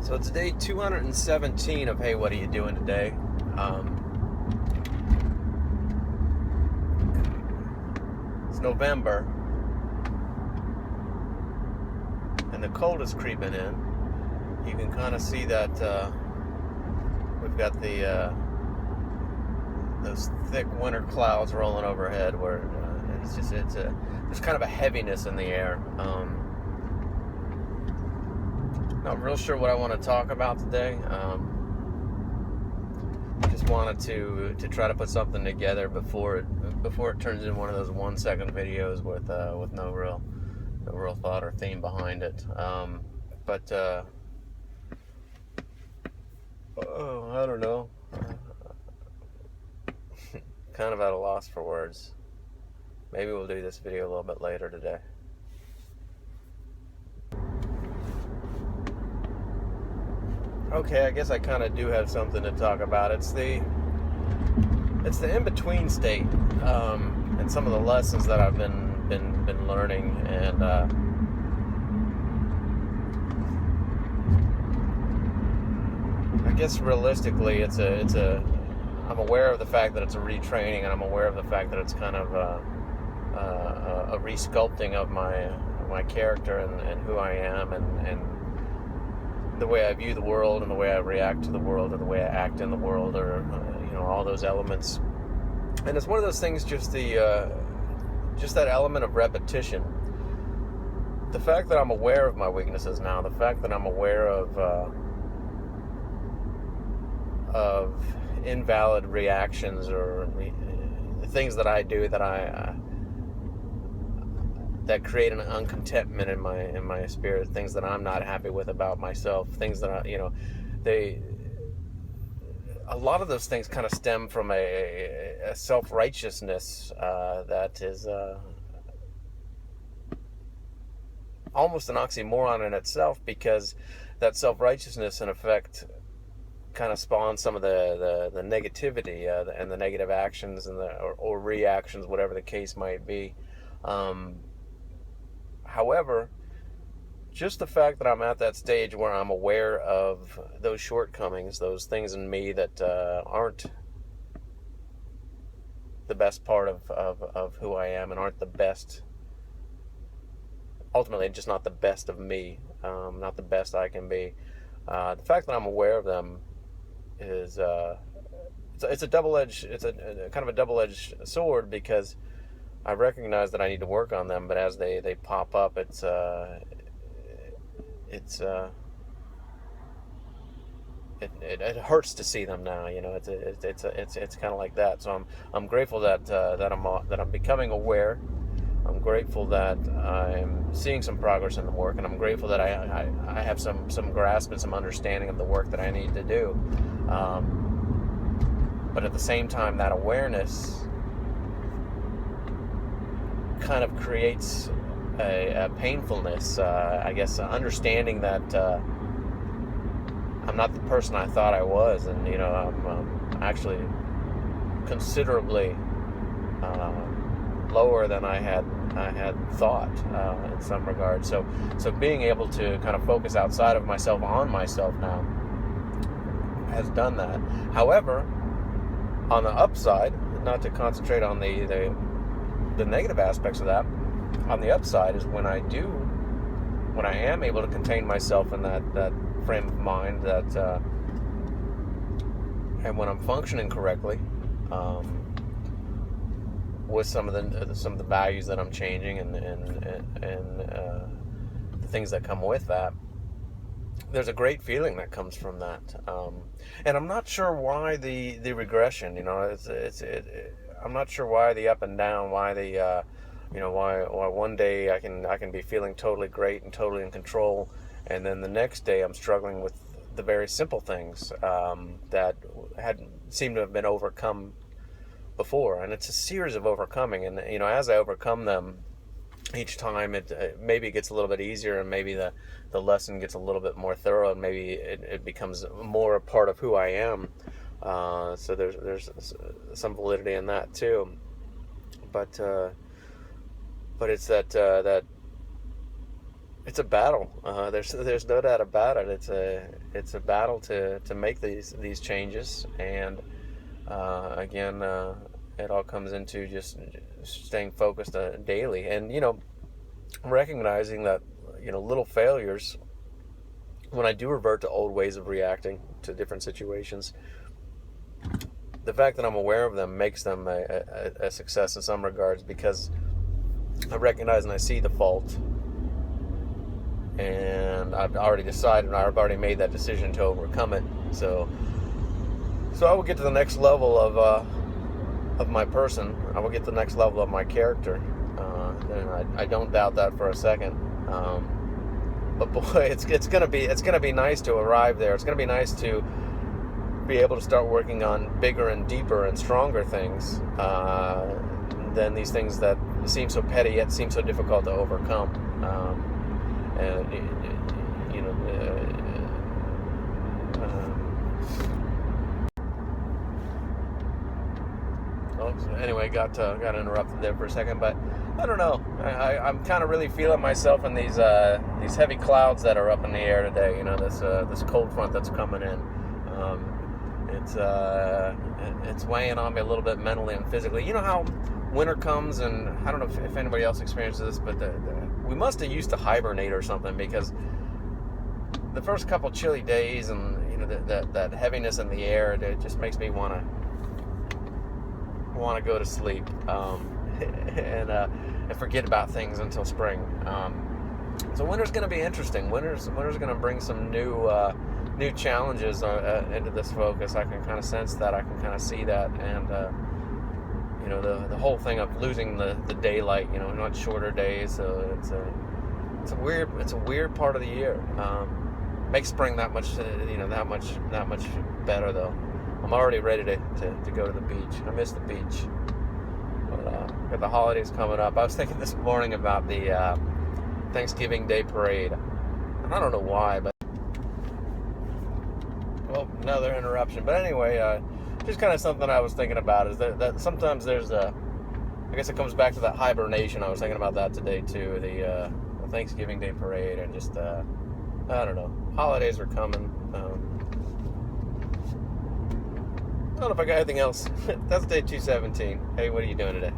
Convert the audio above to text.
So it's day 217 of Hey, What Are You Doing Today? It's November, and the cold is creeping in. You can kind of see that we've got those thick winter clouds rolling overhead, where there's kind of a heaviness in the air. Not real sure what I want to talk about today. Just wanted to try to put something together before it turns into one of those 1-second videos with no real thought or theme behind it. I don't know. Kind of at a loss for words. Maybe we'll do this video a little bit later today. Okay, I guess I kind of do have something to talk about. It's the in-between state, and some of the lessons that I've been learning, and I guess realistically, I'm aware of the fact that it's a retraining, and I'm aware of the fact that it's kind of a resculpting of my character and who I am, and the way I view the world, and the way I react to the world, or the way I act in the world, or all those elements. And it's one of those things, just that element of repetition. The fact that I'm aware of my weaknesses now, the fact that I'm aware of invalid reactions, or the things that I do that create an uncontentment in my spirit, things that I'm not happy with about myself, things that a lot of those things kind of stem from a self-righteousness that is almost an oxymoron in itself, because that self-righteousness, in effect, kind of spawns some of the negativity and the negative actions and or reactions, whatever the case might be. However, just the fact that I'm at that stage where I'm aware of those shortcomings, those things in me that aren't the best part of who I am, and aren't the best, ultimately just not the best of me, not the best I can be. The fact that I'm aware of them is it's a kind of a double-edged sword, because I recognize that I need to work on them, but as they pop up, it hurts to see them now. It's kind of like that. So I'm grateful that I'm becoming aware. I'm grateful that I'm seeing some progress in the work, and I'm grateful that I have some grasp and some understanding of the work that I need to do. But at the same time, that awareness kind of creates a painfulness, I guess, understanding that I'm not the person I thought I was, and I'm actually considerably lower than I had thought in some regards. So being able to kind of focus outside of myself on myself now has done that. However, on the upside, not to concentrate on the negative aspects of that, on the upside is when I am able to contain myself in that frame of mind, and when I'm functioning correctly, with some of the values that I'm changing, and the things that come with that, there's a great feeling that comes from that. And I'm not sure why the regression. I'm not sure why the up and down. Why why one day I can be feeling totally great and totally in control, and then the next day I'm struggling with the very simple things that had seemed to have been overcome before. And it's a series of overcoming, and as I overcome them each time, it maybe gets a little bit easier, and maybe the lesson gets a little bit more thorough, and maybe it becomes more a part of who I am. So there's some validity in that too. But it's that it's a battle. There's no doubt about it. It's a battle to make these changes, and again, it all comes into just staying focused daily, and recognizing that little failures, when I do revert to old ways of reacting to different situations, the fact that I'm aware of them makes them a success in some regards, because I recognize and I see the fault, and I've already decided, and I've already made that decision to overcome it. So I will get to the next level of my person. I will get to the next level of my character, and I don't doubt that for a second. But boy, it's gonna be nice to arrive there. It's gonna be nice to be able to start working on bigger and deeper and stronger things than these things that seem so petty yet seem so difficult to overcome. And you know, so anyway, got interrupted there for a second, but I don't know. I'm kind of really feeling myself in these heavy clouds that are up in the air today. This cold front that's coming in. It's weighing on me a little bit mentally and physically. You know how winter comes, and I don't know if anybody else experiences this, but we must have used to hibernate or something, because the first couple chilly days and that heaviness in the air, it just makes me want to go to sleep and forget about things until spring. So winter's going to be interesting. Winter's going to bring some new challenges into this focus. I can kind of sense that. I can kind of see that, and the whole thing of losing the daylight. Not shorter days. So it's a weird part of the year. Makes spring that much better though. I'm already ready to go to the beach. I miss the beach. But got the holidays coming up. I was thinking this morning about the Thanksgiving Day parade, and I don't know why, but another interruption. But anyway, just kind of something I was thinking about is that sometimes there's I guess it comes back to that hibernation. I was thinking about that today too. The Thanksgiving Day parade, and just I don't know. Holidays are coming. I don't know if I got anything else. That's day 217. Hey, what are you doing today?